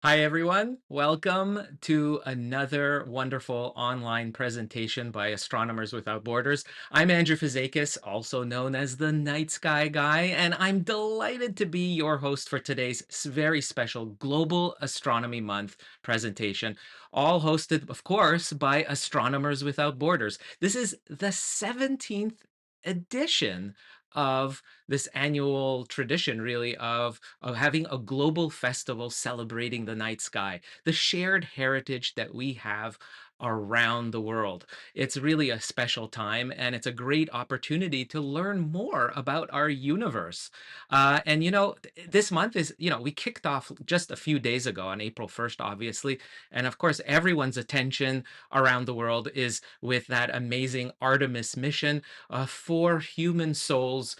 Hi, everyone. Welcome to another wonderful online presentation by Astronomers Without Borders. I'm Andrew Fazakis, also known as the Night Sky Guy, and I'm delighted to be your host for today's very special Global Astronomy Month presentation, all hosted, of course, by Astronomers Without Borders. This is the 17th edition of this annual tradition, really, of having a global festival celebrating the night sky, the shared heritage that we have around the world. It's really a special time, and it's a great opportunity to learn more about our universe. This month is, we kicked off just a few days ago on April 1st, obviously. And of course, everyone's attention around the world is with that amazing Artemis mission, four human souls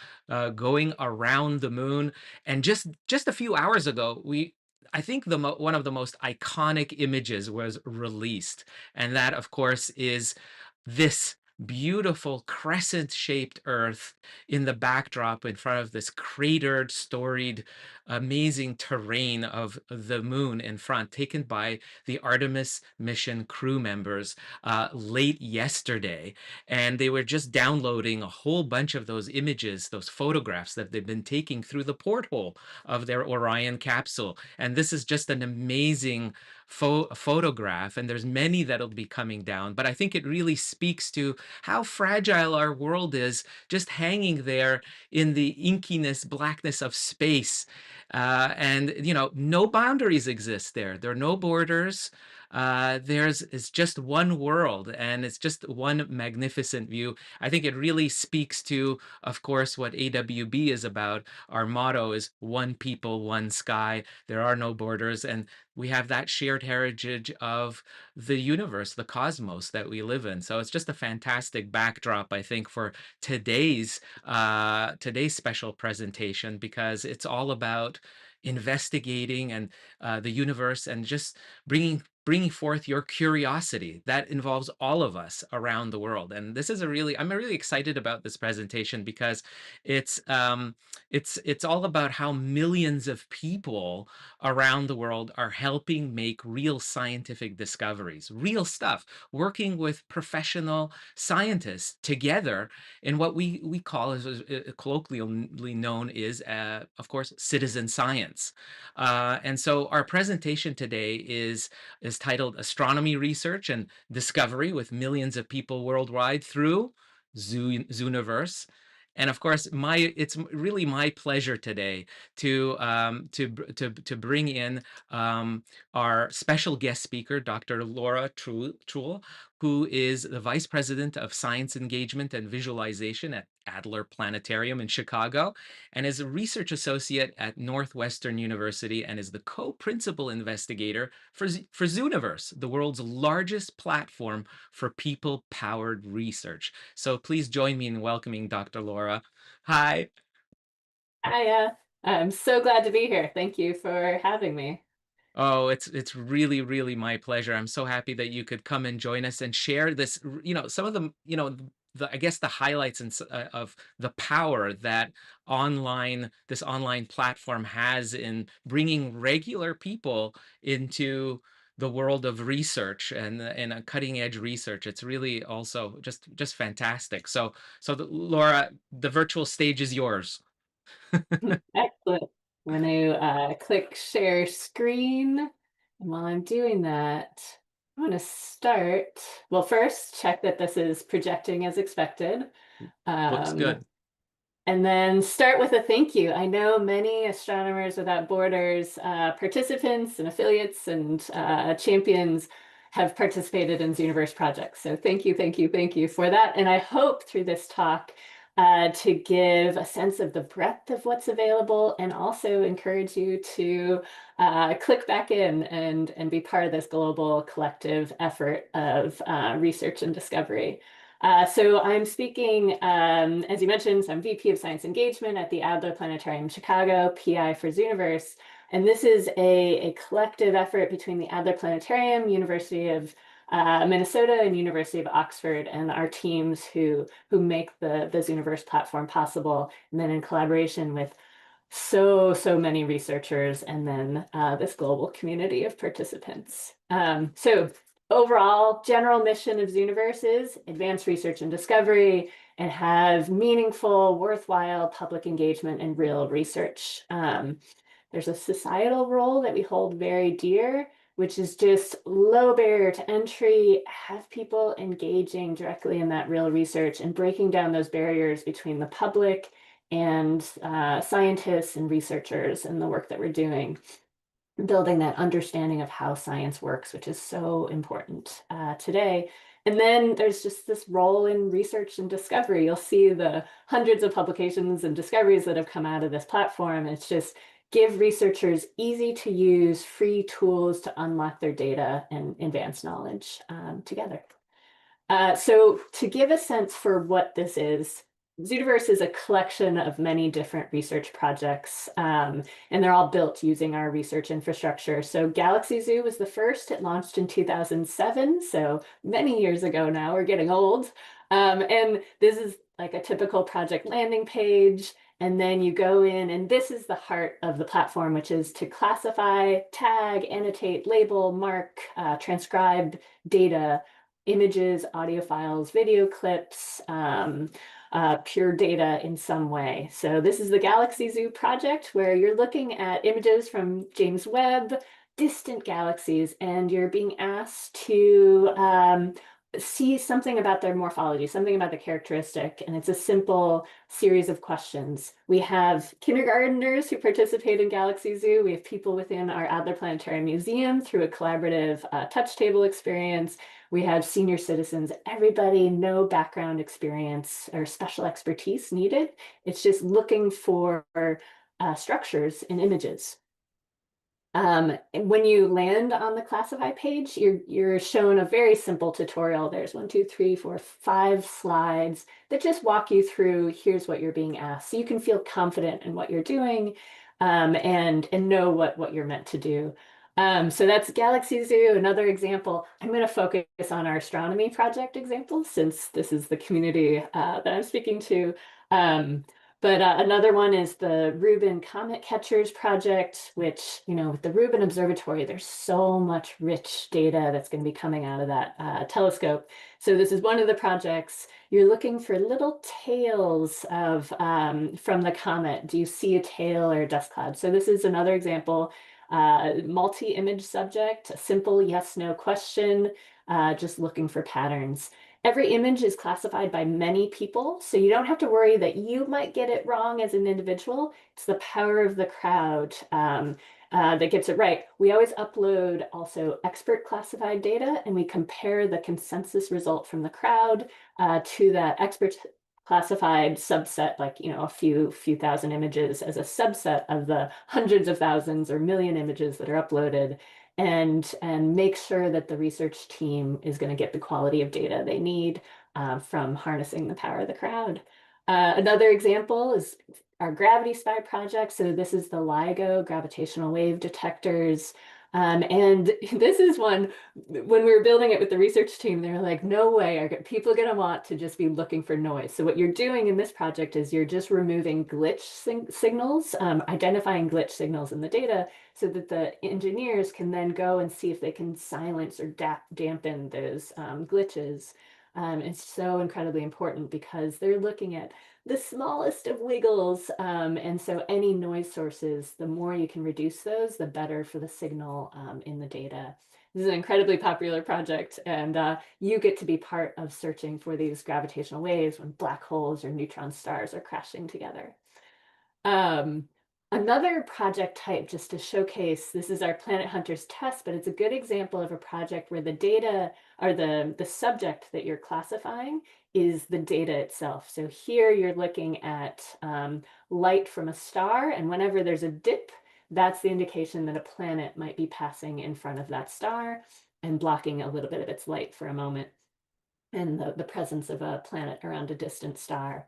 going around the moon. And just a few hours ago, I think one of the most iconic images was released, and that, of course, is this beautiful crescent-shaped Earth in the backdrop in front of this cratered, storied, amazing terrain of the moon in front, taken by the Artemis mission crew members late yesterday. And they were just downloading a whole bunch of those images, those photographs that they've been taking through the porthole of their Orion capsule. And this is just an amazing photograph, and there's many that'll be coming down, but I think it really speaks to how fragile our world is, just hanging there in the inkiness, blackness of space. No boundaries exist there. There are no borders. It's just one world, and it's just one magnificent view. I think it really speaks to, of course, what AWB is about. Our motto is one people, one sky. There are no borders, and we have that shared heritage of the universe, the cosmos that we live in. So it's just a fantastic backdrop, I think, for today's special presentation, because it's all about investigating and the universe, and just bringing forth your curiosity that involves all of us around the world. And this is I'm really excited about this presentation, because it's all about how millions of people around the world are helping make real scientific discoveries, real stuff, working with professional scientists together in what we call, as colloquially known, is, of course, citizen science. And so our presentation today is titled Astronomy Research and Discovery with Millions of People Worldwide through Zooniverse. And of course, it's really my pleasure today to bring in our special guest speaker, Dr. Laura Trouille, who is the Vice President of Science Engagement and Visualization at Adler Planetarium in Chicago, and is a research associate at Northwestern University, and is the co-principal investigator for Zooniverse, the world's largest platform for people-powered research. So please join me in welcoming Dr. Laura. Hi. Hi, I'm so glad to be here. Thank you for having me. Oh, it's really my pleasure. I'm so happy that you could come and join us and share this, some of the, I guess the highlights of the power that this online platform has in bringing regular people into the world of research and a cutting edge research. It's really also just fantastic. Laura, the virtual stage is yours. Excellent. I'm going to click share screen. And while I'm doing that, I'm going to start. Well, first, check that this is projecting as expected. Looks Um, good. and then start with a thank you. I know many Astronomers Without Borders participants and affiliates and champions have participated in Zooniverse projects. So thank you for that. And I hope through this talk to give a sense of the breadth of what's available, and also encourage you to click back in and be part of this global collective effort of research and discovery. So I'm speaking, as you mentioned, I'm VP of Science Engagement at the Adler Planetarium in Chicago, PI for Zooniverse. And this is a collective effort between the Adler Planetarium, University of Minnesota, and University of Oxford, and our teams who make the Zooniverse platform possible. And then in collaboration with So many researchers, and then this global community of participants. So overall, general mission of Zooniverse is advance research and discovery and have meaningful, worthwhile public engagement and real research. There's a societal role that we hold very dear, which is just low barrier to entry, have people engaging directly in that real research and breaking down those barriers between the public and scientists and researchers and the work that we're doing, building that understanding of how science works, which is so important today. And then there's just this role in research and discovery. You'll see the hundreds of publications and discoveries that have come out of this platform. It's just give researchers easy to use free tools to unlock their data and advance knowledge together. So to give a sense for what this is, Zooniverse is a collection of many different research projects, and they're all built using our research infrastructure. So Galaxy Zoo was the first. It launched in 2007, so many years ago now. We're getting old. And this is like a typical project landing page. And then you go in, and this is the heart of the platform, which is to classify, tag, annotate, label, mark, transcribe data, images, audio files, video clips, pure data in some way. So this is the Galaxy Zoo project where you're looking at images from James Webb, distant galaxies, and you're being asked to see something about their morphology, something about the characteristic, and it's a simple series of questions. We have kindergarteners who participate in Galaxy Zoo. We have people within our Adler Planetarium Museum through a collaborative touch table experience. We have senior citizens, everybody, no background experience or special expertise needed. It's just looking for structures in images. And when you land on the classify page, you're shown a very simple tutorial. There's 5 slides that just walk you through, here's what you're being asked. So you can feel confident in what you're doing and know what you're meant to do. So that's Galaxy Zoo, another example. I'm going to focus on our astronomy project example since this is the community that I'm speaking to. But another one is the Rubin Comet Catchers project, which, with the Rubin Observatory, there's so much rich data that's going to be coming out of that telescope. So this is one of the projects. You're looking for little tails of from the comet. Do you see a tail or a dust cloud? So this is another example. Multi-image subject, a simple yes/no question, just looking for patterns. Every image is classified by many people, so you don't have to worry that you might get it wrong as an individual. It's the power of the crowd that gets it right. We always upload also expert classified data, and we compare the consensus result from the crowd to that expert classified subset, like a few thousand images as a subset of the hundreds of thousands or million images that are uploaded, and make sure that the research team is going to get the quality of data they need from harnessing the power of the crowd. Another example is our Gravity Spy project. So this is the LIGO gravitational wave detectors. And this is one, when we were building it with the research team, they were like, no way are people going to want to just be looking for noise. So what you're doing in this project is you're just removing glitch signals, identifying glitch signals in the data so that the engineers can then go and see if they can silence or dampen those glitches. It's so incredibly important because they're looking at the smallest of wiggles. And so any noise sources, the more you can reduce those, the better for the signal in the data. This is an incredibly popular project, and you get to be part of searching for these gravitational waves when black holes or neutron stars are crashing together. Um, Another project type, just to showcase, this is our Planet Hunters test, but it's a good example of a project where the data or the subject that you're classifying is the data itself. So here you're looking at light from a star, and whenever there's a dip, that's the indication that a planet might be passing in front of that star and blocking a little bit of its light for a moment, and the presence of a planet around a distant star.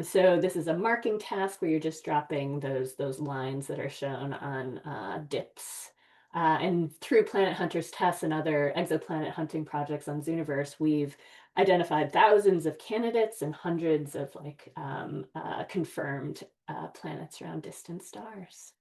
So this is a marking task where you're just dropping those lines that are shown on dips. And through Planet Hunters tests and other exoplanet hunting projects on Zooniverse, we've identified thousands of candidates and hundreds of confirmed planets around distant stars.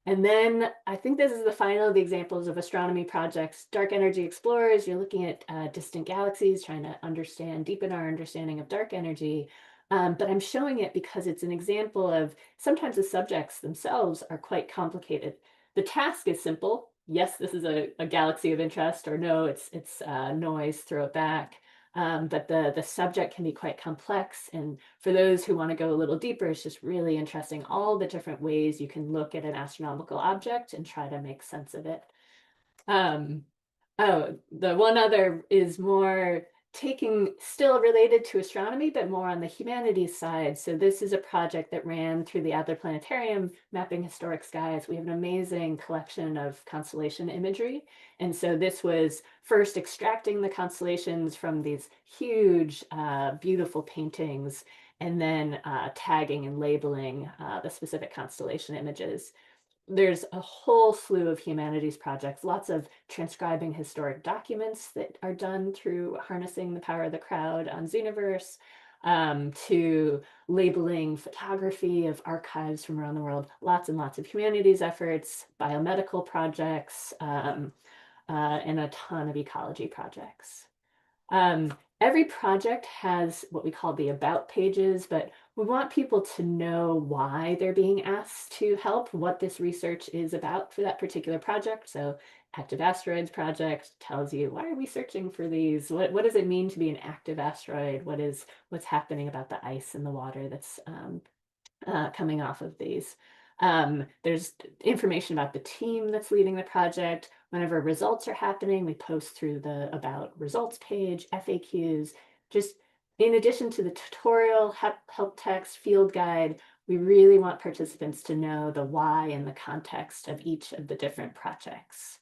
And then I think this is the final of the examples of astronomy projects. Dark energy explorers, you're looking at distant galaxies, trying to deepen our understanding of dark energy. But I'm showing it because it's an example of sometimes the subjects themselves are quite complicated. The task is simple. Yes, this is a galaxy of interest, or no, it's noise, throw it back. But the subject can be quite complex. And for those who want to go a little deeper, it's just really interesting all the different ways you can look at an astronomical object and try to make sense of it. Um, oh, the one other is more taking, still related to astronomy, but more on the humanities side. So this is a project that ran through the Adler Planetarium, mapping historic skies. We have an amazing collection of constellation imagery. And so this was first extracting the constellations from these huge, beautiful paintings, and then tagging and labeling the specific constellation images. There's a whole slew of humanities projects, lots of transcribing historic documents that are done through harnessing the power of the crowd on Zooniverse, to labeling photography of archives from around the world, lots and lots of humanities efforts, biomedical projects, and a ton of ecology projects. Every project has what we call the about pages, but we want people to know why they're being asked to help, what this research is about for that particular project. So active asteroids project tells you, why are we searching for these? What does it mean to be an active asteroid? What's happening about the ice in the water that's coming off of these. There's information about the team that's leading the project. Whenever results are happening, we post through the about results page, FAQs. Just in addition to the tutorial, help text, field guide, we really want participants to know the why and the context of each of the different projects.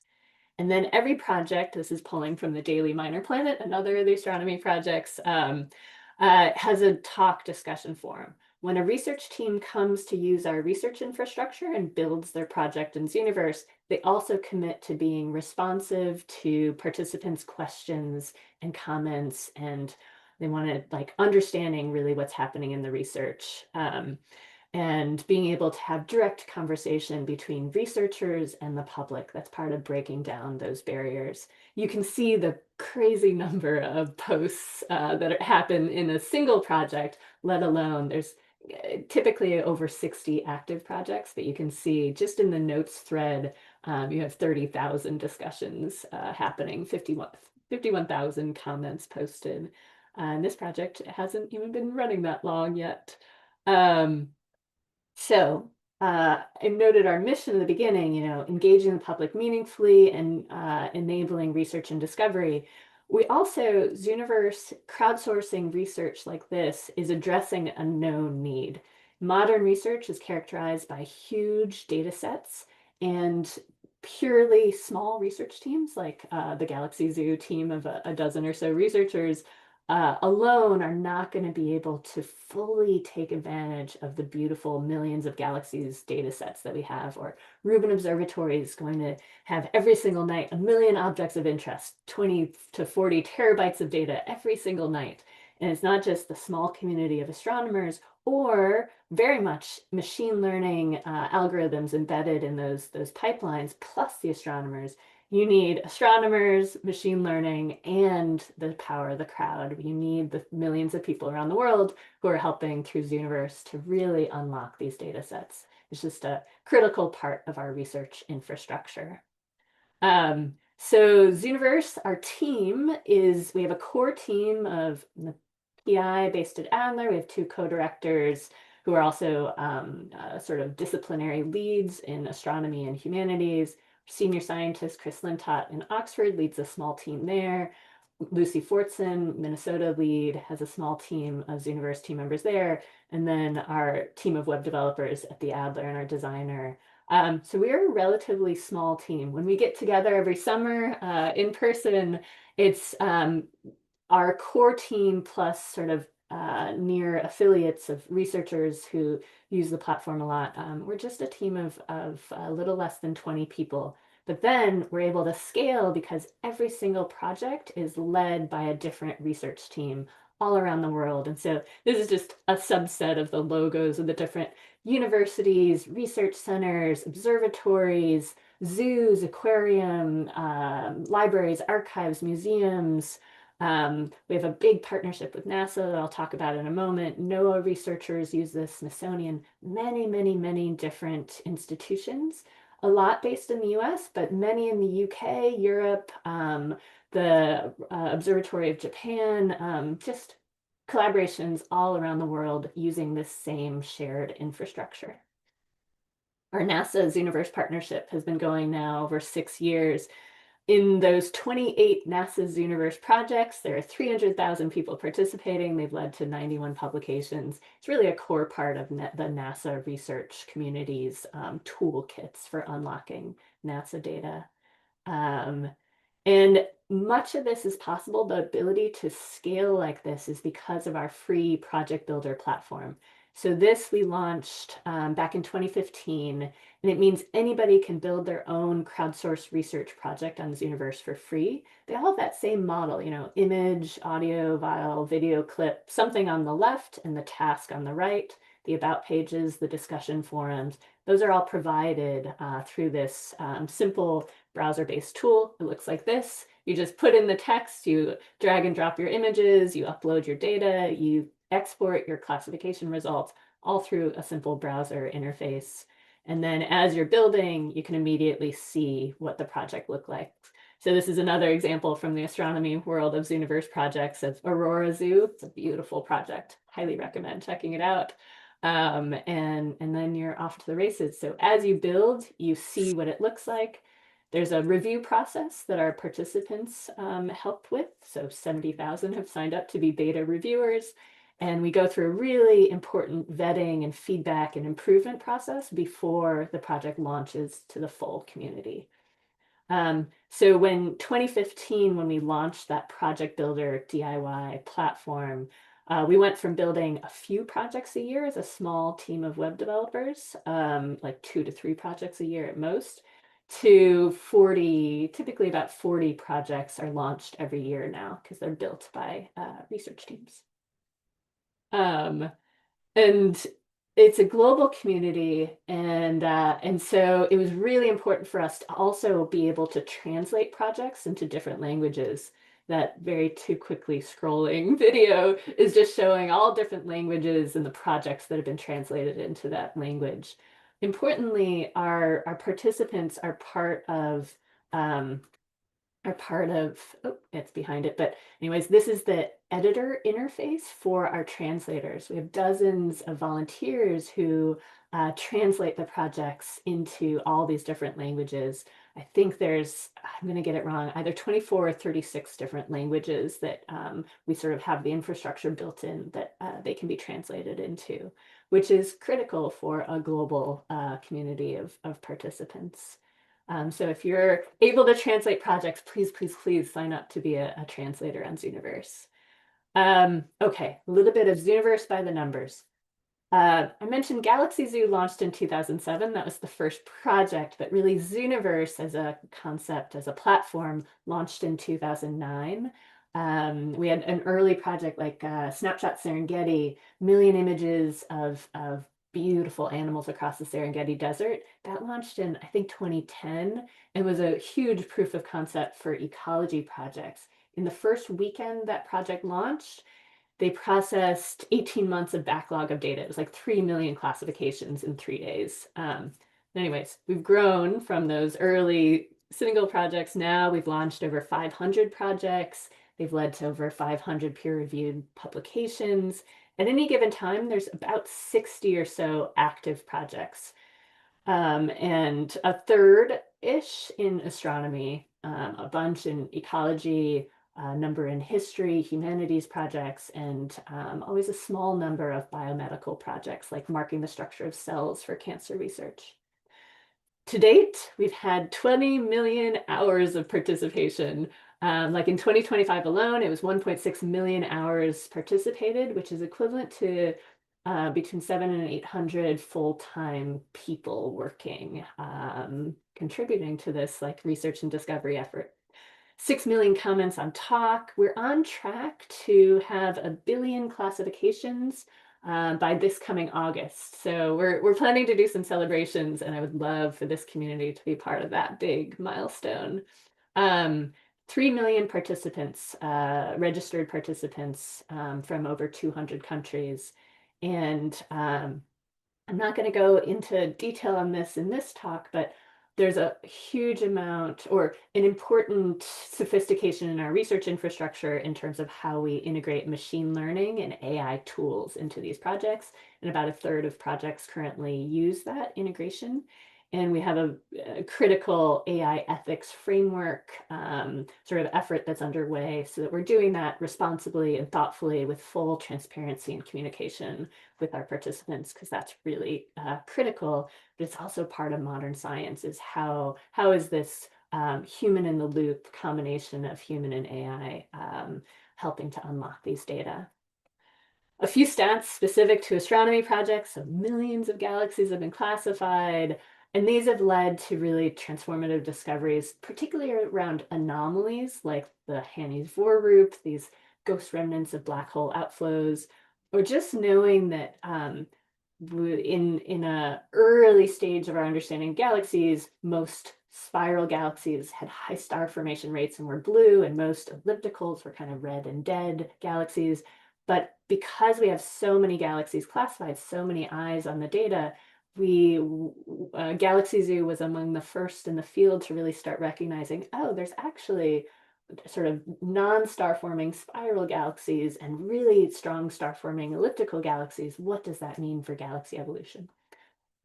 And then every project, this is pulling from the Daily Minor Planet, another of the astronomy projects, has a talk discussion forum. When a research team comes to use our research infrastructure and builds their project in Zooniverse, they also commit to being responsive to participants' questions and comments, and they want to understanding really what's happening in the research. And being able to have direct conversation between researchers and the public. That's part of breaking down those barriers. You can see the crazy number of posts that happen in a single project, let alone there's typically over 60 active projects, but you can see just in the notes thread, you have 30,000 discussions happening, 51,000 comments posted. And this project hasn't even been running that long yet. So I noted our mission in the beginning, engaging the public meaningfully and enabling research and discovery. We also, Zooniverse, crowdsourcing research like this is addressing a known need. Modern research is characterized by huge data sets and purely small research teams, like the Galaxy Zoo team of a dozen or so researchers, alone are not going to be able to fully take advantage of the beautiful millions of galaxies data sets that we have. Or Rubin Observatory is going to have every single night a million objects of interest, 20 to 40 terabytes of data every single night. And it's not just the small community of astronomers, or very much machine learning algorithms embedded in those pipelines, plus the astronomers. You need astronomers, machine learning, and the power of the crowd. You need the millions of people around the world who are helping through Zooniverse to really unlock these data sets. It's just a critical part of our research infrastructure. So Zooniverse, our team we have a core team of the PI based at Adler. We have two co-directors who are also sort of disciplinary leads in astronomy and humanities. Senior scientist Chris Lintott in Oxford leads a small team there. Lucy Fortson, Minnesota lead, has a small team of Zooniverse team members there. And then our team of web developers at the Adler and our designer. So we are a relatively small team. When we get together every summer in person, it's our core team plus sort of near affiliates of researchers who use the platform a lot. We're just a team of a little less than 20 people. But then we're able to scale because every single project is led by a different research team all around the world. And so this is just a subset of the logos of the different universities, research centers, observatories, zoos, aquarium, libraries, archives, museums. We have a big partnership with NASA that I'll talk about in a moment. NOAA researchers use this, Smithsonian, many, many, many different institutions, a lot based in the US, but many in the UK, Europe, the Observatory of Japan, just collaborations all around the world using this same shared infrastructure. Our NASA Zooniverse partnership has been going now over 6 years. In those 28 NASA Zooniverse projects, there are 300,000 people participating. They've led to 91 publications. It's really a core part of the NASA research community's toolkits for unlocking NASA data. Um, and much of this is possible. The ability to scale like this is because of our free project builder platform. So this we launched back in 2015, and it means anybody can build their own crowdsourced research project on Zooniverse for free. They all have that same model, image, audio, file, video clip, something on the left and the task on the right, the about pages, the discussion forums. Those are all provided through this simple browser-based tool. It looks like this. You just put in the text, you drag and drop your images, you upload your data, you export your classification results all through a simple browser interface. And then as you're building, you can immediately see what the project looked like. So this is another example from the astronomy world of Zooniverse projects of Aurora Zoo. It's a beautiful project. Highly recommend checking it out. And then you're off to the races. So as you build, you see what it looks like. There's a review process that our participants helped with. So 70,000 have signed up to be beta reviewers. And we go through a really important vetting and feedback and improvement process before the project launches to the full community. So when 2015, when we launched that Project Builder DIY platform, we went from building a few projects a year as a small team of web developers, like 2 to 3 projects a year at most, to 40, typically about 40 projects are launched every year now because they're built by research teams. Um, and it's a global community, and so it was really important for us to also be able to translate projects into different languages. That very too quickly scrolling video is just showing all different languages and the projects that have been translated into that language. Importantly, our participants are part of oh, it's behind it. But anyways, this is the editor interface for our translators. We have dozens of volunteers who translate the projects into all these different languages. I think there's, I'm going to get it wrong, either 24 or 36 different languages that we sort of have the infrastructure built in that they can be translated into, which is critical for a global community of participants. So if you're able to translate projects, please, please, please sign up to be a translator on Zooniverse. Okay, a little bit of Zooniverse by the numbers. I mentioned Galaxy Zoo launched in 2007. That was the first project, but really Zooniverse as a concept, as a platform, launched in 2009. We had an early project like Snapshot Serengeti, million images of beautiful animals across the Serengeti Desert. That launched in, I think, 2010 and was a huge proof of concept for ecology projects. In the first weekend that project launched, they processed 18 months of backlog of data. It was like 3 million classifications in 3 days. Anyways, we've grown from those early single projects. Now we've launched over 500 projects. They've led to over 500 peer-reviewed publications. At any given time, there's about 60 or so active projects, and a third-ish in astronomy, a bunch in ecology, a number in history, humanities projects, and always a small number of biomedical projects like marking the structure of cells for cancer research. To date, we've had 20 million hours of participation. Like in 2025 alone, it was 1.6 million hours participated, which is equivalent to between 700 and 800 full-time people working, contributing to this like research and discovery effort. 6 million comments on talk. We're on track to have 1 billion classifications by this coming August. So we're planning to do some celebrations, and I would love for this community to be part of that big milestone. Um, 3 million participants, registered participants from over 200 countries. And I'm not going to go into detail on this in this talk, but there's a huge amount or an important sophistication in our research infrastructure in terms of how we integrate machine learning and AI tools into these projects. And about a third of projects currently use that integration. And we have a critical AI ethics framework sort of effort that's underway so that we're doing that responsibly and thoughtfully with full transparency and communication with our participants, because that's really critical. But it's also part of modern science is how is this human in the loop combination of human and AI helping to unlock these data. A few stats specific to astronomy projects. So millions of galaxies have been classified, and these have led to really transformative discoveries, particularly around anomalies like the Hanny's-Voorhoop, these ghost remnants of black hole outflows, or just knowing that in a early stage of our understanding of galaxies, most spiral galaxies had high star formation rates and were blue, and most ellipticals were kind of red and dead galaxies. But because we have so many galaxies classified, so many eyes on the data, Galaxy Zoo was among the first in the field to really start recognizing, oh, there's actually sort of non-star forming spiral galaxies and really strong star forming elliptical galaxies. What does that mean for galaxy evolution?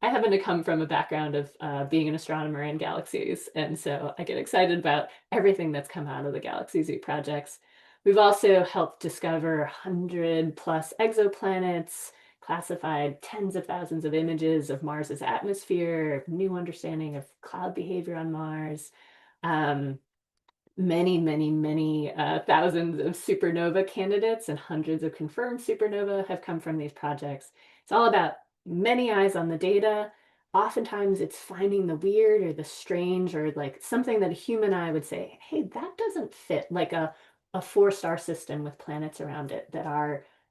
I happen to come from a background of being an astronomer in galaxies, and so I get excited about everything that's come out of the Galaxy Zoo projects. We've also helped discover 100 plus exoplanets, classified tens of thousands of images of Mars's atmosphere, new understanding of cloud behavior on Mars. Many thousands of supernova candidates and hundreds of confirmed supernova have come from these projects. It's all about many eyes on the data. Oftentimes it's finding the weird or the strange or like something that a human eye would say, hey, that doesn't fit, like a four-star system with planets around it that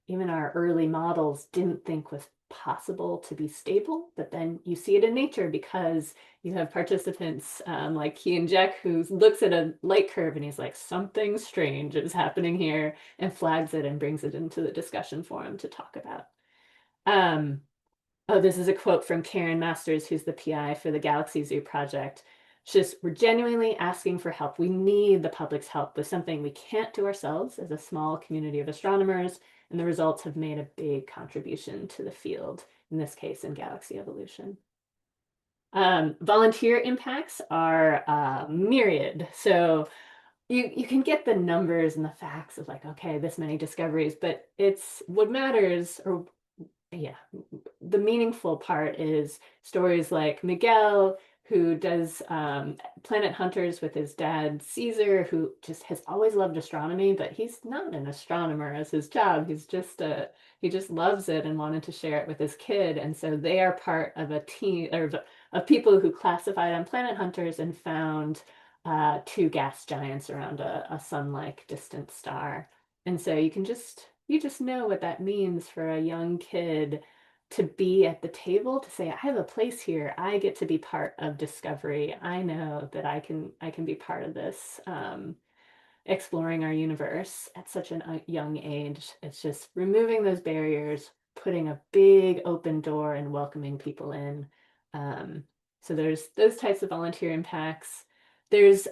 even our early models didn't think was possible to be stable. But then you see it in nature because you have participants like Kian Jack who looks at a light curve and he's like, something strange is happening here, and flags it and brings it into the discussion forum to talk about. Oh, this is a quote from Karen Masters, who's the PI for the Galaxy Zoo project. She's just, we're genuinely asking for help. We need the public's help with something we can't do ourselves as a small community of astronomers, and the results have made a big contribution to the field, in this case in galaxy evolution. Volunteer impacts are myriad. So you can get the numbers and the facts of like, okay, this many discoveries, but it's what matters, or yeah, the meaningful part is stories like Miguel, who does Planet Hunters with his dad, Caesar, who just has always loved astronomy, but he's not an astronomer as his job. He just loves it and wanted to share it with his kid. And so they are part of a team of people who classified on Planet Hunters and found two gas giants around a sun-like distant star. And so you just know what that means for a young kid to be at the table, to say, I have a place here. I get to be part of discovery. I know that I can be part of this, exploring our universe at such a young age. It's just removing those barriers, putting a big open door and welcoming people in. So there's those types of volunteer impacts. There's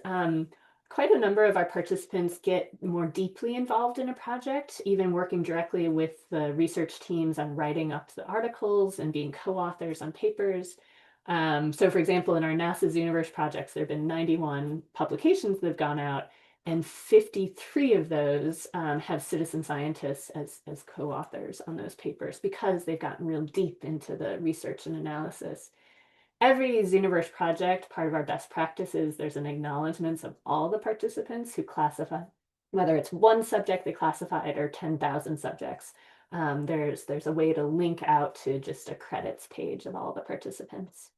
quite a number of our participants get more deeply involved in a project, even working directly with the research teams on writing up the articles and being co-authors on papers. So for example, in our NASA Zooniverse projects, there have been 91 publications that have gone out, and 53 of those have citizen scientists as co-authors on those papers because they've gotten real deep into the research and analysis. Every Zooniverse project, part of our best practices, there's an acknowledgement of all the participants who classify, whether it's one subject they classified or 10,000 subjects. There's a way to link out to just a credits page of all the participants.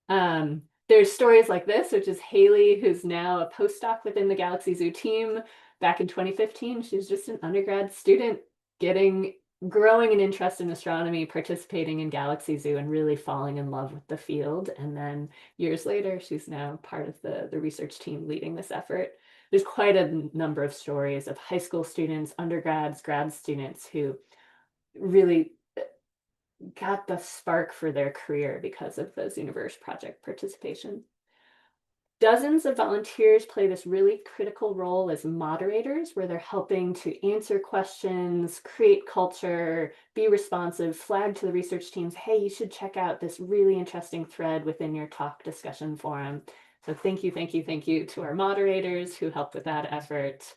There's stories like this, which is Haley, who's now a postdoc within the Galaxy Zoo team. Back in 2015, she was just an undergrad student growing an interest in astronomy, participating in Galaxy Zoo, and really falling in love with the field. And then years later, she's now part of the research team leading this effort. There's quite a number of stories of high school students, undergrads, grad students who really got the spark for their career because of the Zooniverse project participation. Dozens of volunteers play this really critical role as moderators, where they're helping to answer questions, create culture, be responsive, flag to the research teams, hey, you should check out this really interesting thread within your talk discussion forum. So thank you, thank you, thank you to our moderators who helped with that effort.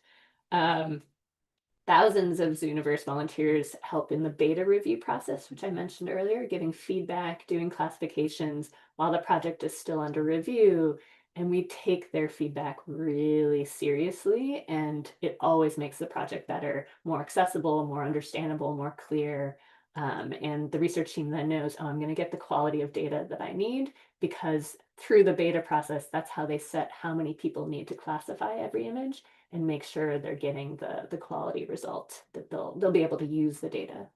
Thousands of Zooniverse volunteers help in the beta review process, which I mentioned earlier, giving feedback, doing classifications while the project is still under review. And we take their feedback really seriously, and it always makes the project better, more accessible, more understandable, more clear. And the research team then knows, oh, I'm going to get the quality of data that I need, because through the beta process, that's how they set how many people need to classify every image and make sure they're getting the quality result that they'll be able to use the data.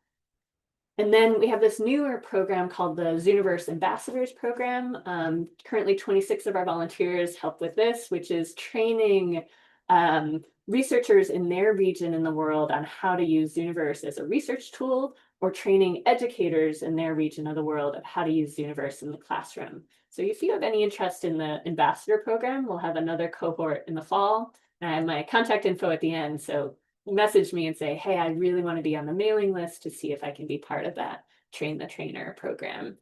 And then we have this newer program called the Zooniverse Ambassadors Program. Currently 26 of our volunteers help with this, which is training researchers in their region in the world on how to use Zooniverse as a research tool, or training educators in their region of the world of how to use Zooniverse in the classroom. So if you have any interest in the ambassador program, we'll have another cohort in the fall. And I have my contact info at the end, so message me and say, hey, I really want to be on the mailing list to see if I can be part of that Train the Trainer program.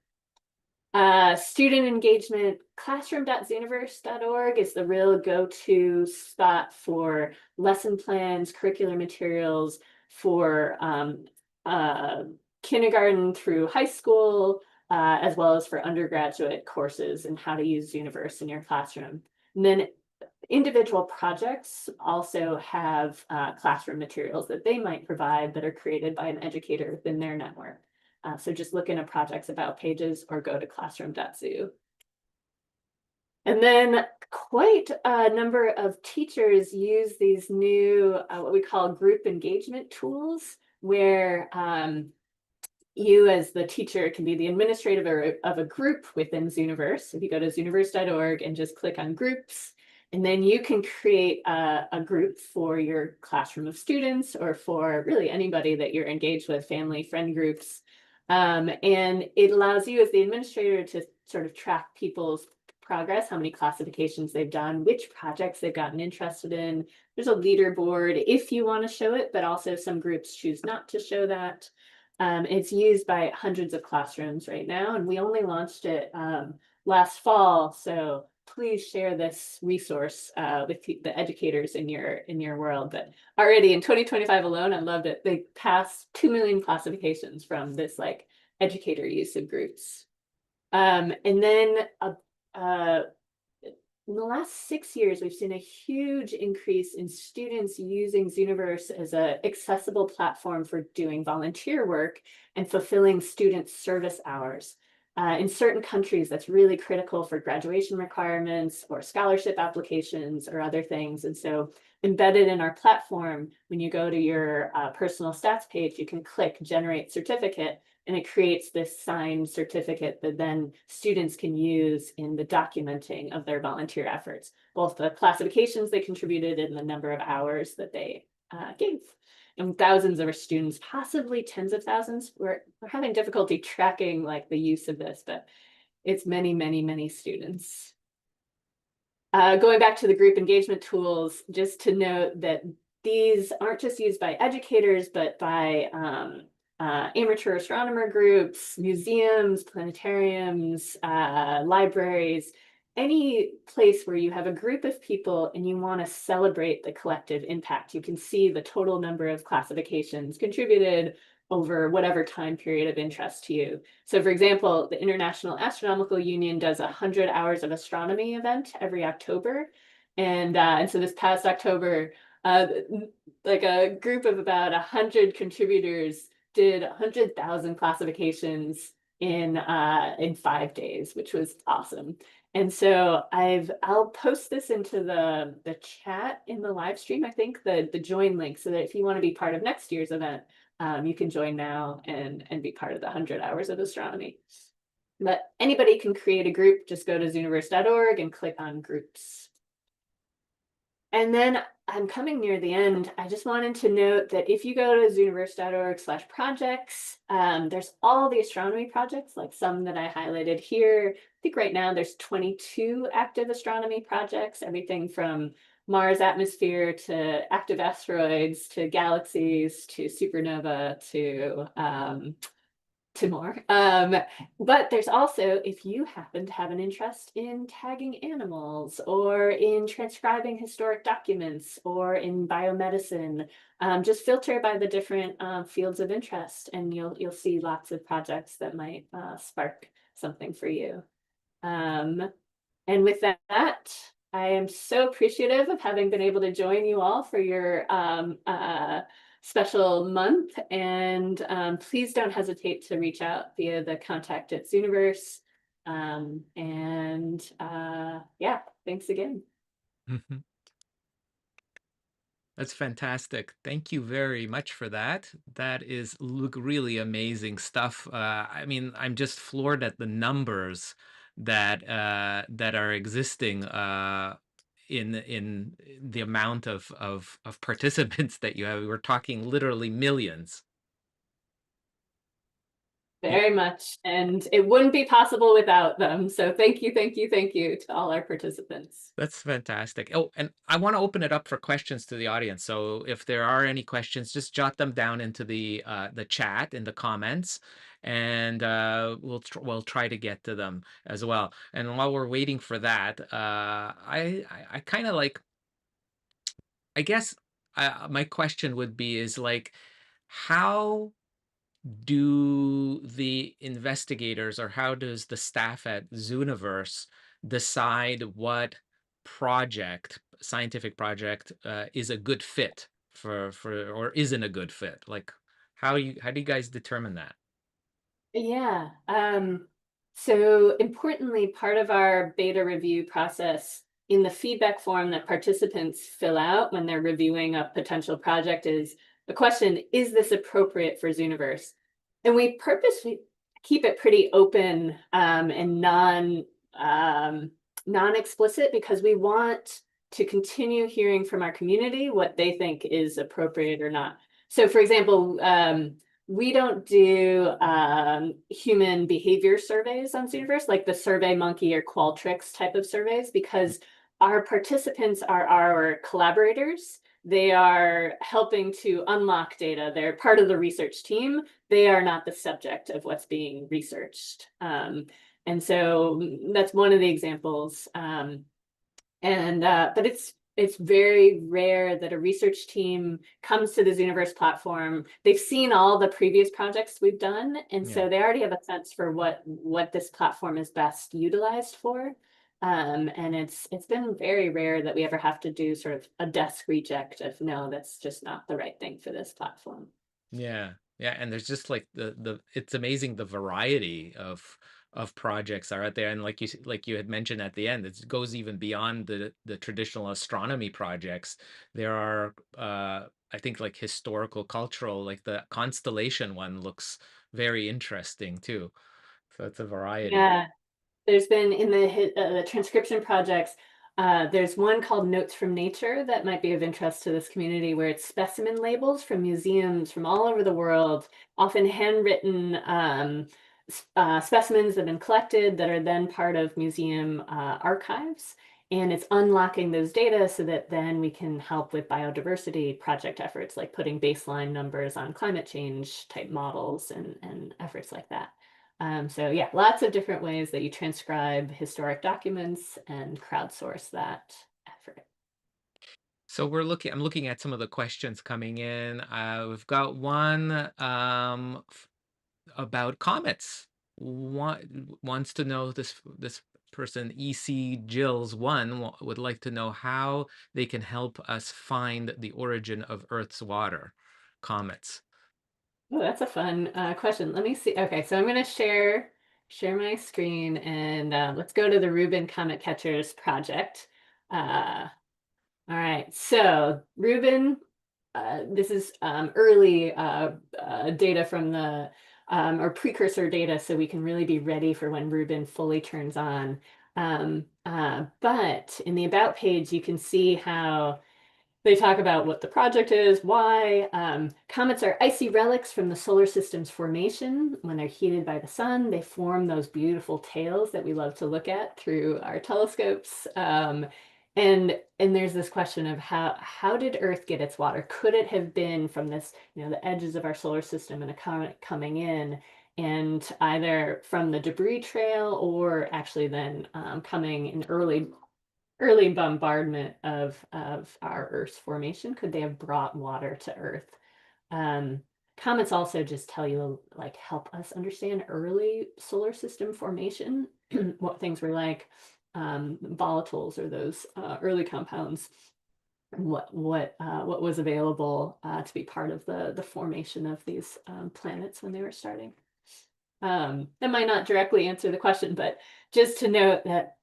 Student engagement, classroom.zooniverse.org is the real go-to spot for lesson plans, curricular materials for kindergarten through high school, as well as for undergraduate courses and how to use Zooniverse in your classroom. And then individual projects also have classroom materials that they might provide that are created by an educator within their network. So just look into projects about pages or go to classroom.zoo. And then quite a number of teachers use these new, what we call group engagement tools, where you as the teacher can be the administrator of a group within Zooniverse. If you go to zooniverse.org and just click on groups, and then you can create a group for your classroom of students, or for really anybody that you're engaged with, family, friend groups. And it allows you as the administrator to sort of track people's progress, how many classifications they've done, which projects they've gotten interested in. There's a leaderboard if you want to show it, but also some groups choose not to show that. It's used by hundreds of classrooms right now, and we only launched it last fall. So please share this resource with the educators in your world. But already in 2025 alone, I loved it. They passed 2 million classifications from this like educator use of groups. And then in the last 6 years, we've seen a huge increase in students using Zooniverse as an accessible platform for doing volunteer work and fulfilling student service hours. In certain countries, that's really critical for graduation requirements or scholarship applications or other things. And so embedded in our platform, when you go to your personal stats page, you can click Generate Certificate, and it creates this signed certificate that then students can use in the documenting of their volunteer efforts, both the classifications they contributed and the number of hours that they gave. And thousands of our students, possibly tens of thousands, we're having difficulty tracking like the use of this, but it's many, many, many students. Going back to the group engagement tools, just to note that these aren't just used by educators, but by amateur astronomer groups, museums, planetariums, libraries, any place where you have a group of people and you want to celebrate the collective impact. You can see the total number of classifications contributed over whatever time period of interest to you. So for example, the International Astronomical Union does a 100 hours of astronomy event every October. And so this past October, Uh, like a group of about 100 contributors did 100,000 classifications in 5 days, which was awesome. And so I'll post this into the chat in the live stream, I think, the join link, so that if you want to be part of next year's event, you can join now and be part of the 100 hours of astronomy. But anybody can create a group. Just go to zooniverse.org and click on groups. And then I'm coming near the end. I just wanted to note that if you go to zooniverse.org/projects, there's all the astronomy projects, like some that I highlighted here. I think right now there's 22 active astronomy projects, everything from Mars atmosphere to active asteroids to galaxies to supernova to more. But there's also, if you happen to have an interest in tagging animals or in transcribing historic documents or in biomedicine, just filter by the different fields of interest, and you'll see lots of projects that might spark something for you. And with that, I am so appreciative of having been able to join you all for your special month. And please don't hesitate to reach out via the contact at Zooniverse. Yeah, thanks again. Mhm. That's fantastic. Thank you very much for that. That is look really amazing stuff. I mean, I'm just floored at the numbers that are existing in the amount of participants that you have. We're talking literally millions. Yeah. Very much. And it wouldn't be possible without them. So thank you, thank you, thank you to all our participants. That's fantastic. Oh, and I want to open it up for questions to the audience. So if there are any questions, just jot them down into the chat in the comments, and we'll try to get to them as well. And while we're waiting for that, I kind of like, I guess my question would be is like, how do the investigators or how does the staff at Zooniverse decide what scientific project, is a good fit for or isn't a good fit? Like, how do you guys determine that? Yeah. So importantly, part of our beta review process in the feedback form that participants fill out when they're reviewing a potential project is the question, is this appropriate for Zooniverse? And we purposely keep it pretty open and non-explicit, because we want to continue hearing from our community what they think is appropriate or not. So for example, we don't do human behavior surveys on Zooniverse, like the Survey Monkey or Qualtrics type of surveys, because our participants are our collaborators. They are helping to unlock data. They're part of the research team. They are not the subject of what's being researched. And so that's one of the examples. But it's very rare that a research team comes to the Zooniverse platform. They've seen all the previous projects we've done, and Yeah. so they already have a sense for what this platform is best utilized for. And it's been very rare that we ever have to do sort of a desk reject of no, that's just not the right thing for this platform. Yeah. Yeah, and there's just like the it's amazing the variety of projects are out there, and like you had mentioned at the end, it goes even beyond the traditional astronomy projects. There are I think like historical, cultural, like the constellation one looks very interesting too. So it's a variety. Yeah. There's been in the transcription projects, there's one called Notes from Nature that might be of interest to this community, where it's specimen labels from museums from all over the world, often handwritten specimens that have been collected that are then part of museum archives. And it's unlocking those data so that then we can help with biodiversity project efforts, like putting baseline numbers on climate change type models and efforts like that. So yeah, lots of different ways that you transcribe historic documents and crowdsource that effort. So I'm looking at some of the questions coming in. We've got one about comets. One wants to know this. person EC Jills one would like to know how they can help us find the origin of Earth's water, comets. Oh, that's a fun question. Let me see. Okay, so I'm going to share my screen and let's go to the Rubin Comet Catchers project. All right, so Rubin, this is early data from the or precursor data, so we can really be ready for when Rubin fully turns on. But in the About page, you can see how they talk about what the project is, why. Comets are icy relics from the solar system's formation. When they're heated by the sun, they form those beautiful tails that we love to look at through our telescopes. And there's this question of how did Earth get its water? Could it have been from this, the edges of our solar system and a comet coming in, and either from the debris trail or actually then coming in early bombardment of our Earth's formation? Could they have brought water to Earth? Um, Comets also just tell you, like, help us understand early solar system formation, what things were like, volatiles or those early compounds, what was available to be part of the formation of these planets when they were starting. That might not directly answer the question, but just to note that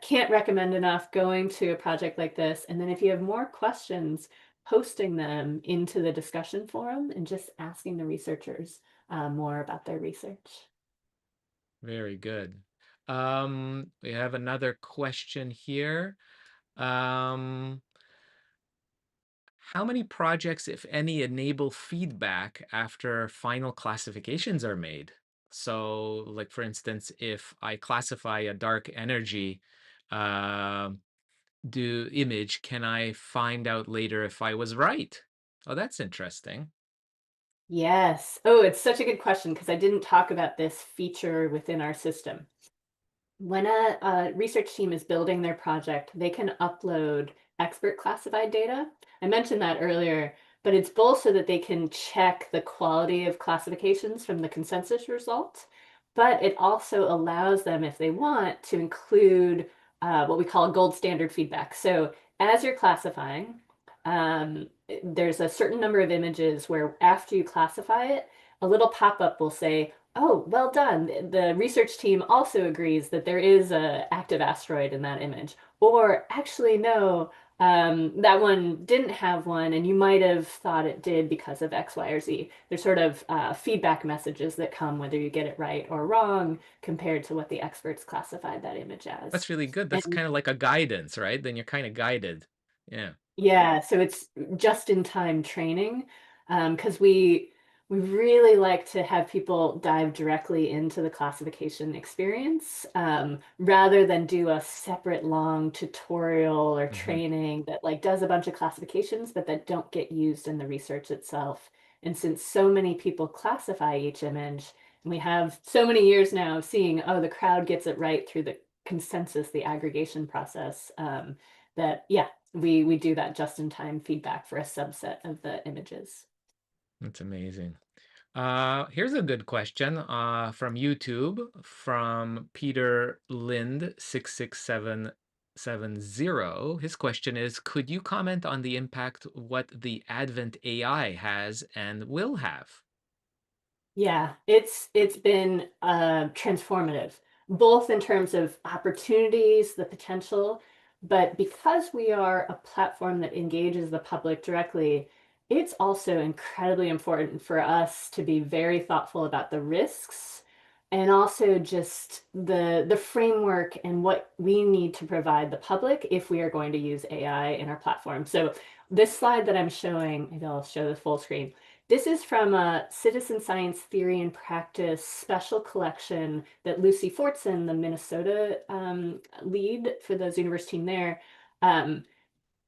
can't recommend enough going to a project like this. And then if you have more questions, posting them into the discussion forum and just asking the researchers more about their research. Very good. We have another question here. Um, how many projects, if any, enable feedback after final classifications are made? So, like for instance, if I classify a dark energy um do image, can I find out later if I was right? Oh, that's interesting. Yes. Oh, it's such a good question because I didn't talk about this feature within our system. When a research team is building their project, they can upload expert classified data. I mentioned that earlier, but it's both so that they can check the quality of classifications from the consensus result, but it also allows them, if they want, to include what we call gold standard feedback. So as you're classifying, there's a certain number of images where after you classify it, a little pop-up will say, oh, well done. The research team also agrees that there is a active asteroid in that image. Or actually, no, that one didn't have one, and you might have thought it did because of X, Y, or Z. There's sort of feedback messages that come whether you get it right or wrong compared to what the experts classified that image as. That's really good. That's And kind of like a guidance, right? Then you're kind of guided. Yeah. yeah, so it's just in time training, because we really like to have people dive directly into the classification experience, rather than do a separate long tutorial or Hmm. training that like does a bunch of classifications, but that don't get used in the research itself. And since so many people classify each image, and we have so many years now of seeing, oh, the crowd gets it right through the consensus, the aggregation process, that yeah, we do that just-in-time feedback for a subset of the images. That's amazing. Here's a good question from YouTube from Peter Lind 66770. His question is, could you comment on the impact what the Advent AI has and will have? Yeah, it's been transformative, both in terms of opportunities, the potential, but because we are a platform that engages the public directly, it's also incredibly important for us to be very thoughtful about the risks and also just the framework and what we need to provide the public if we are going to use AI in our platform. So this slide that I'm showing, maybe I'll show the full screen. This is from a Citizen Science Theory and Practice special collection that Lucy Fortson, the Minnesota lead for the Zooniverse team there, um,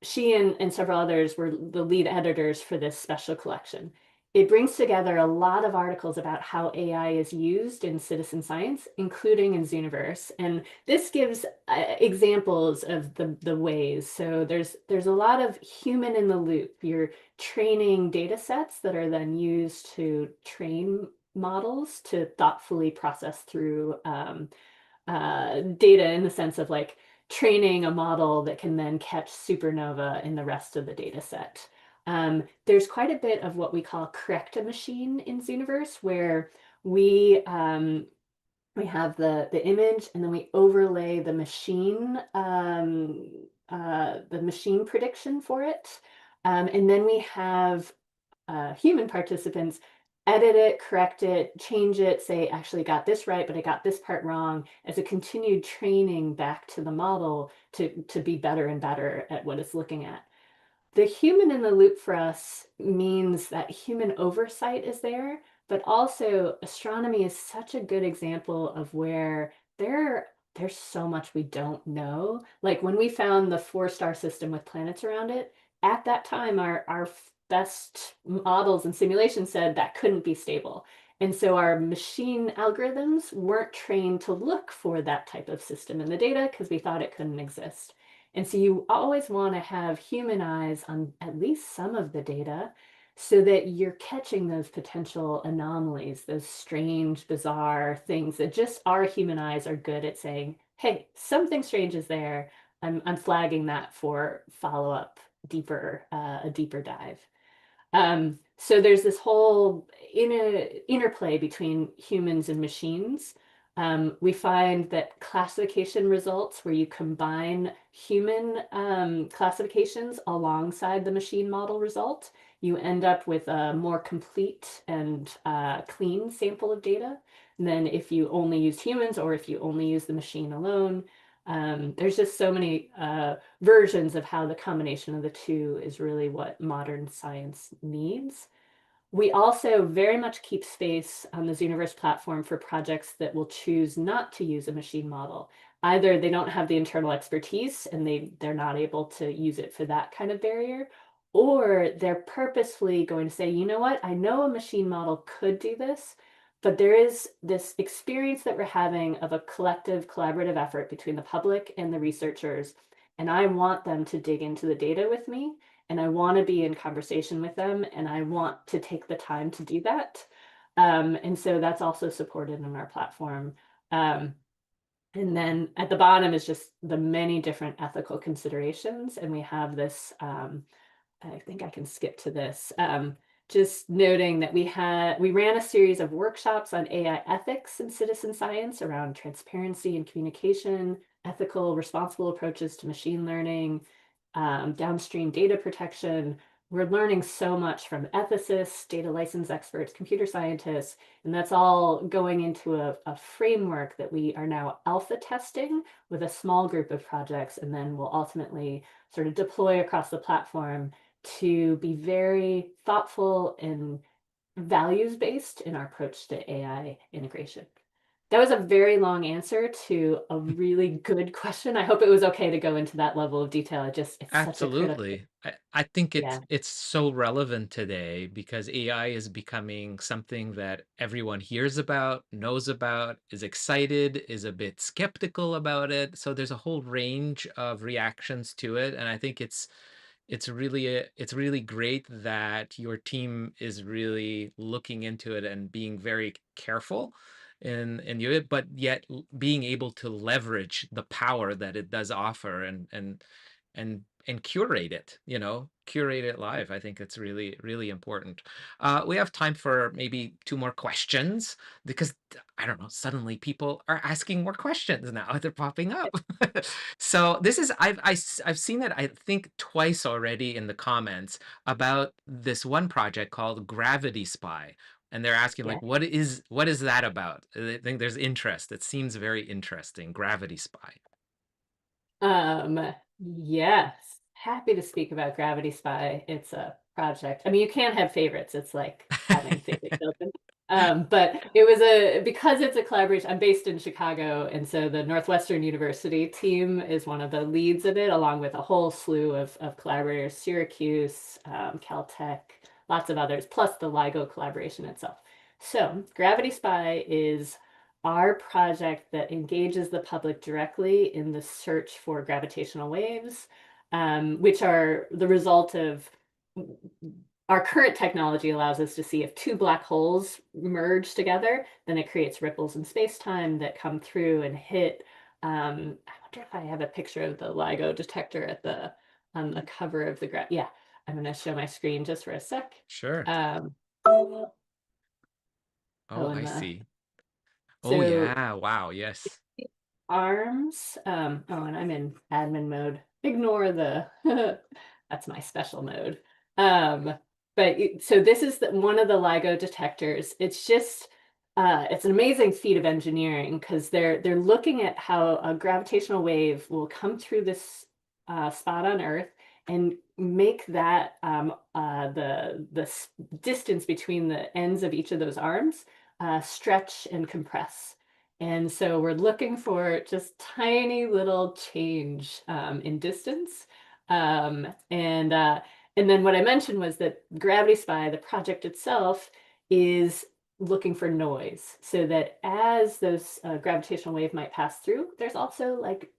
she and several others were the lead editors for this special collection. It brings together a lot of articles about how AI is used in citizen science, including in Zooniverse. And this gives examples of the ways. So there's a lot of human in the loop. You're training data sets that are then used to train models to thoughtfully process through data in the sense of like training a model that can then catch supernova in the rest of the data set. There's quite a bit of what we call correct a machine in Zooniverse, where we we have the image and then we overlay the machine prediction for it. And then we have human participants edit it, correct it, change it, say, actually got this right, but I got this part wrong, as a continued training back to the model to be better and better at what it's looking at. The human in the loop for us means that human oversight is there, but also astronomy is such a good example of where there's so much we don't know. Like when we found the four-star system with planets around it, at that time our best models and simulations said that couldn't be stable. And so our machine algorithms weren't trained to look for that type of system in the data because we thought it couldn't exist. And so you always want to have human eyes on at least some of the data so that you're catching those potential anomalies, those strange, bizarre things that just our human eyes are good at saying, hey, something strange is there. I'm flagging that for follow-up, a deeper dive. So there's this whole interplay between humans and machines. We find that classification results where you combine human classifications alongside the machine model result, you end up with a more complete and clean sample of data than if you only used humans or if you only use the machine alone. There's just so many versions of how the combination of the two is really what modern science needs. We also very much keep space on the Zooniverse platform for projects that will choose not to use a machine model. Either they don't have the internal expertise and they're not able to use it for that kind of barrier, or they're purposefully going to say, you know what, I know a machine model could do this, but there is this experience that we're having of a collective collaborative effort between the public and the researchers, and I want them to dig into the data with me and I want to be in conversation with them and I want to take the time to do that. And so that's also supported in our platform. Um, and then at the bottom is just the many different ethical considerations. And we have this, I think I can skip to this. Just noting that we ran a series of workshops on AI ethics and citizen science around transparency and communication, ethical, responsible approaches to machine learning, downstream data protection. We're learning so much from ethicists, data license experts, computer scientists, and that's all going into a framework that we are now alpha testing with a small group of projects, and then we'll ultimately sort of deploy across the platform to be very thoughtful and values-based in our approach to AI integration. That was a very long answer to a really good question. I hope it was okay to go into that level of detail. It's such a critical, Absolutely. I think yeah. it's so relevant today because AI is becoming something that everyone hears about, knows about, is excited, is a bit skeptical about it. So there's a whole range of reactions to it, and I think it's really great that your team is really looking into it and being very careful in it, but yet being able to leverage the power that it does offer and curate it, curate it live. I think it's really, really important. We have time for maybe two more questions because I don't know, suddenly people are asking more questions now. They're popping up. So this is I've seen it I think twice already in the comments about this one project called Gravity Spy. And they're asking Yeah. like, what is that about? I think there's interest. It seems very interesting. Gravity Spy. Yes, happy to speak about Gravity Spy. It's a project. I mean, you can't have favorites. It's like having favorite children. But it was because it's a collaboration. I'm based in Chicago, and so the Northwestern University team is one of the leads of it, along with a whole slew of collaborators, Syracuse, Caltech, lots of others, plus the LIGO collaboration itself. So Gravity Spy is our project that engages the public directly in the search for gravitational waves, which are the result of our current technology allows us to see if two black holes merge together, then it creates ripples in space-time that come through and hit. I wonder if I have a picture of the LIGO detector at the on the cover of the graph. Yeah, I'm going to show my screen just for a sec. Sure. Um, oh, Oh, I and see. Oh, so yeah. Wow. Yes. arms. Oh, and I'm in admin mode. Ignore the, that's my special mode. Um, so this is one of the LIGO detectors. It's just, it's an amazing feat of engineering because they're looking at how a gravitational wave will come through this spot on Earth and make that the distance between the ends of each of those arms stretch and compress. And so we're looking for just tiny little change in distance. Um, and uh, and then what I mentioned was that Gravity Spy, the project itself, is looking for noise so that as those gravitational wave might pass through, there's also like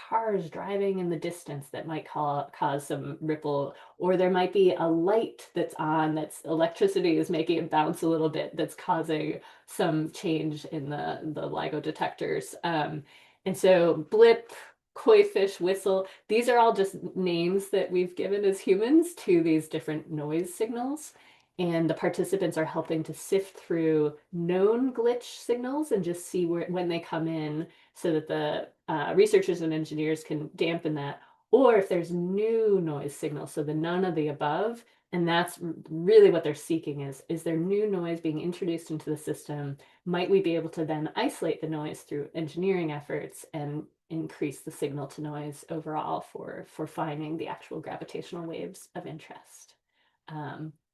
cars driving in the distance that might cause some ripple, or there might be a light that's on that's electricity is making it bounce a little bit that's causing some change in the LIGO detectors. And so blip, koi fish, whistle, these are all just names that we've given as humans to these different noise signals. And the participants are helping to sift through known glitch signals and just see when they come in so that the researchers and engineers can dampen that. Or if there's new noise signals, so the none of the above, and that's really what they're seeking is there new noise being introduced into the system? Might we be able to then isolate the noise through engineering efforts and increase the signal to noise overall for finding the actual gravitational waves of interest?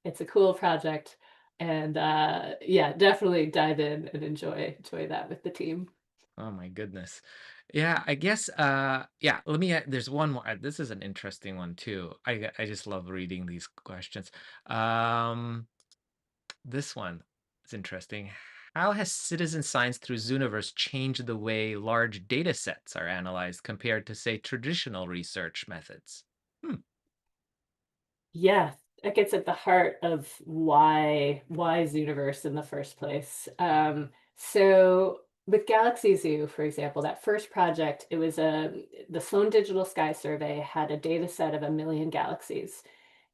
It's a cool project, and yeah, definitely dive in and enjoy that with the team. Oh my goodness. Yeah, I guess yeah, let me there's one more. This is an interesting one too. I just love reading these questions. Um this one is interesting. How has citizen science through Zooniverse changed the way large data sets are analyzed compared to say traditional research methods? Hmm. Yeah, that gets at the heart of why Zooniverse in the first place. So with Galaxy Zoo, for example, that first project, it was the Sloan Digital Sky Survey had a data set of 1 million galaxies.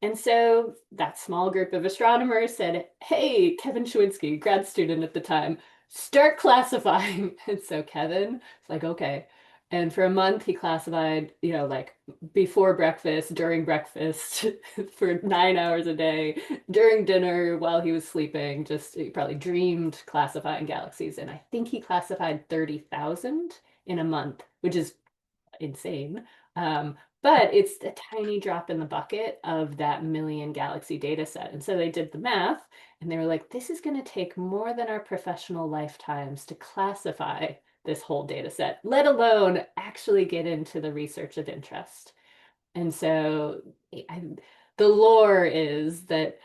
And so that small group of astronomers said, hey, Kevin Chewinski, grad student at the time, start classifying. And so Kevin was like, okay. And for a month, he classified, like before breakfast, during breakfast, for 9 hours a day, during dinner, while he was sleeping. Just he probably dreamed classifying galaxies. And I think he classified 30,000 in a month, which is insane. But it's a tiny drop in the bucket of that million galaxy data set. And so they did the math and they were like, this is going to take more than our professional lifetimes to classify this whole data set, let alone actually get into the research of interest. And so I, the lore is that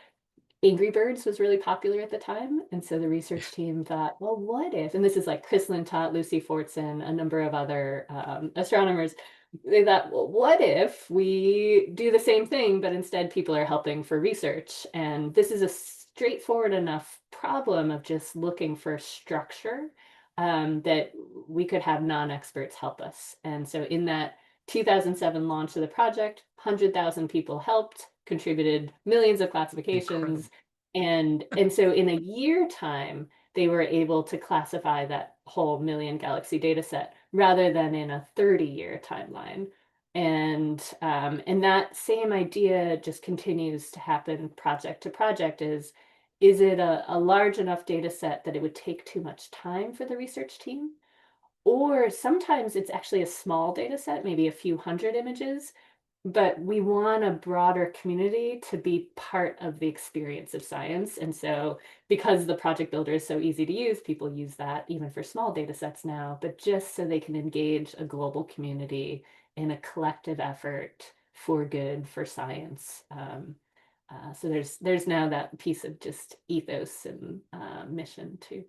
Angry Birds was really popular at the time. And so the research team thought, well, what if, and this is like Chris Lintott, Lucy Fortson, a number of other astronomers, they thought, well, what if we do the same thing, but instead people are helping for research? And this is a straightforward enough problem of just looking for structure that we could have non-experts help us. And so in that 2007 launch of the project, 100,000 people helped, contributed millions of classifications. Incredible. And so in a year time, they were able to classify that whole million galaxy data set rather than in a 30-year timeline. And that same idea just continues to happen project to project is it a large enough data set that it would take too much time for the research team? Or sometimes it's actually a small data set, maybe a few hundred images, but we want a broader community to be part of the experience of science. And so because the project builder is so easy to use, people use that even for small data sets now, but just so they can engage a global community in a collective effort for good, for science. So there's now that piece of just ethos and mission too.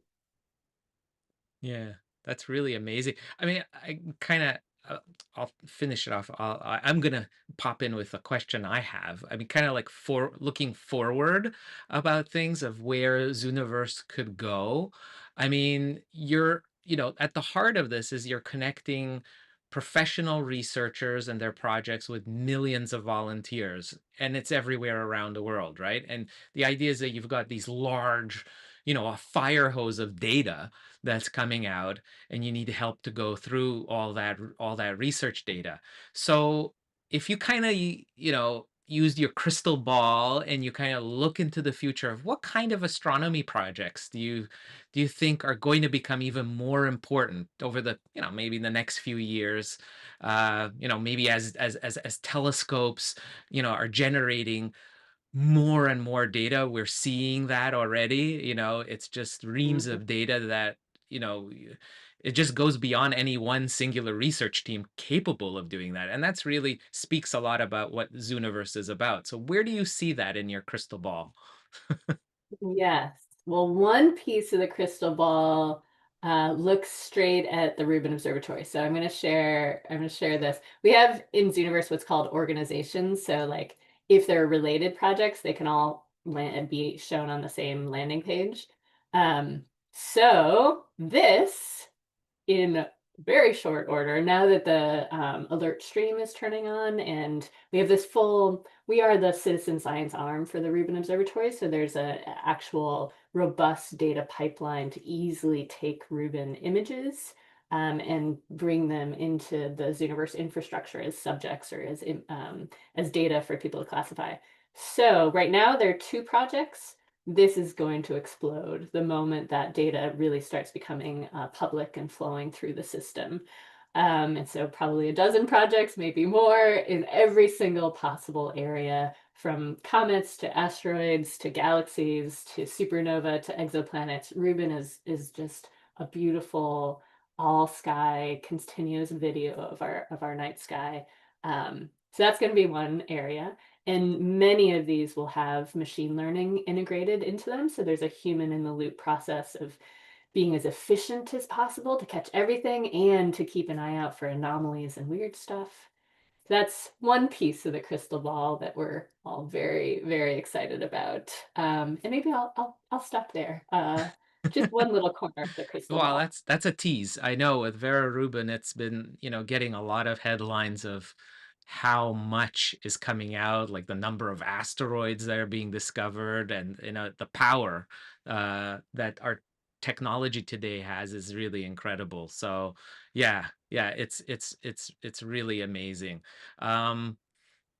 Yeah, that's really amazing. I mean, I kind of uh, I'll finish it off. I'm gonna pop in with a question I have. I mean, kind of like for looking forward about things of where Zooniverse could go. I mean, at the heart of this is you're connecting professional researchers and their projects with millions of volunteers, and it's everywhere around the world, right? And the idea is that you've got these large, a fire hose of data that's coming out, and you need help to go through all that research data. So if you kind of used your crystal ball and you kind of look into the future of what kind of astronomy projects do you think are going to become even more important over the maybe the next few years, maybe as telescopes are generating more and more data. We're seeing that already. It's just reams Mhm. of data that, you know, it just goes beyond any one singular research team capable of doing that. And that's really speaks a lot about what Zooniverse is about. So where do you see that in your crystal ball? Yes. Well, one piece of the crystal ball looks straight at the Rubin Observatory. So I'm going to share this. We have in Zooniverse what's called organizations. So like if they're related projects, they can all be shown on the same landing page. So this in very short order, now that the alert stream is turning on, and we are the citizen science arm for the Rubin Observatory. So there's a actual robust data pipeline to easily take Rubin images and bring them into the Zooniverse infrastructure as subjects or as data for people to classify. So right now there are two projects. This is going to explode the moment that data really starts becoming public and flowing through the system. And so probably a dozen projects, maybe more, in every single possible area, from comets to asteroids to galaxies to supernova to exoplanets. Rubin is just a beautiful all sky continuous video of our night sky. So that's going to be one area. And many of these will have machine learning integrated into them. So there's a human in the loop process of being as efficient as possible to catch everything and to keep an eye out for anomalies and weird stuff. That's one piece of the crystal ball that we're all very, very excited about. And maybe I'll stop there. Just one little corner of the crystal Well, ball. that's a tease. I know with Vera Rubin, it's been, getting a lot of headlines of how much is coming out, like the number of asteroids that are being discovered, and the power that our technology today has is really incredible. So, yeah, yeah, it's really amazing. Um,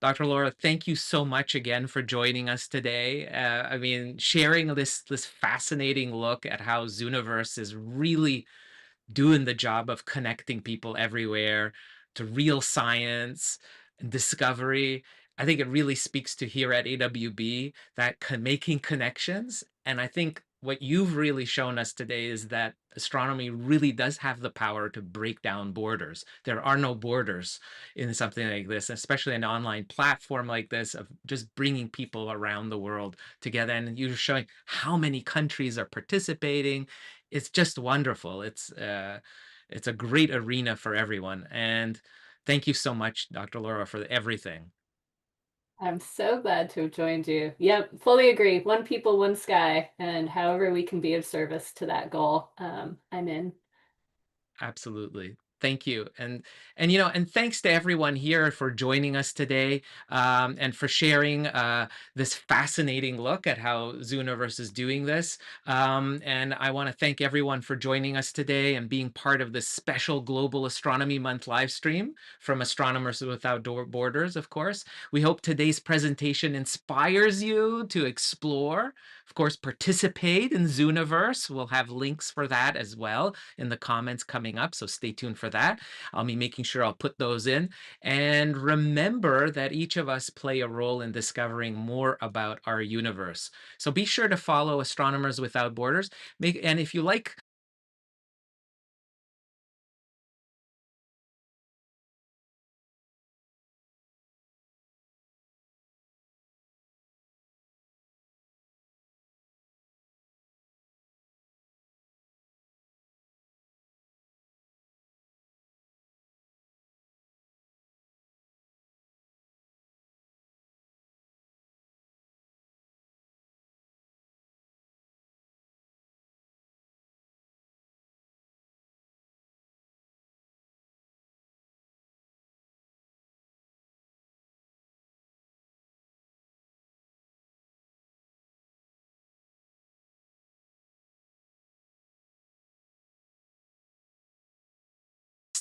Dr. Laura, thank you so much again for joining us today. I mean, sharing this fascinating look at how Zooniverse is really doing the job of connecting people everywhere to real science and discovery. I think it really speaks to here at AWB that making connections. And I think what you've really shown us today is that astronomy really does have the power to break down borders. There are no borders in something like this, especially an online platform like this of just bringing people around the world together. And you're showing how many countries are participating. It's just wonderful. It's a great arena for everyone. And thank you so much, Dr. Laura, for everything. I'm so glad to have joined you. Yep, fully agree. One people, one sky, and however we can be of service to that goal, I'm in. Absolutely. Thank you. And thanks to everyone here for joining us today, and for sharing this fascinating look at how Zooniverse is doing this. And I want to thank everyone for joining us today and being part of this special Global Astronomy Month live stream from Astronomers Without Borders, of course. We hope today's presentation inspires you to explore, of course, participate in Zooniverse. We'll have links for that as well in the comments coming up, so stay tuned for that. I'll be making sure I'll put those in. And remember that each of us play a role in discovering more about our universe. So be sure to follow Astronomers Without Borders. And if you like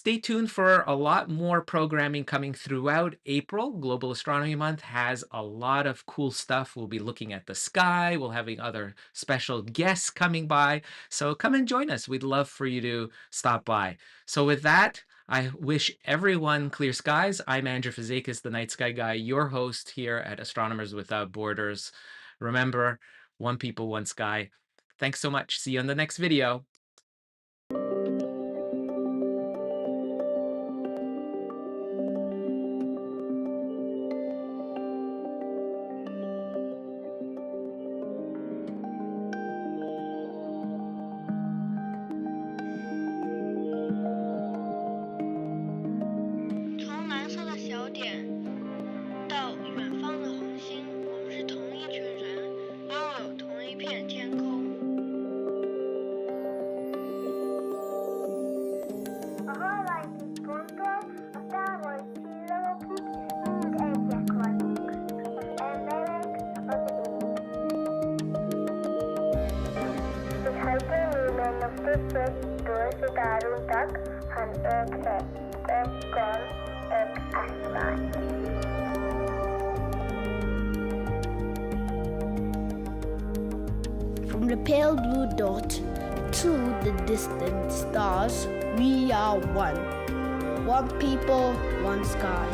stay tuned for a lot more programming coming throughout April. Global Astronomy Month has a lot of cool stuff. We'll be looking at the sky. We'll having other special guests coming by. So come and join us. We'd love for you to stop by. So with that, I wish everyone clear skies. I'm Andrew Fazakis, the Night Sky Guy, your host here at Astronomers Without Borders. Remember, one people, one sky. Thanks so much. See you in the next video.从蓝色的小点到远方的恒星，我们是同一群人，拥有同一片天空。From the pale blue dot to the distant stars, we are one. One people, one sky.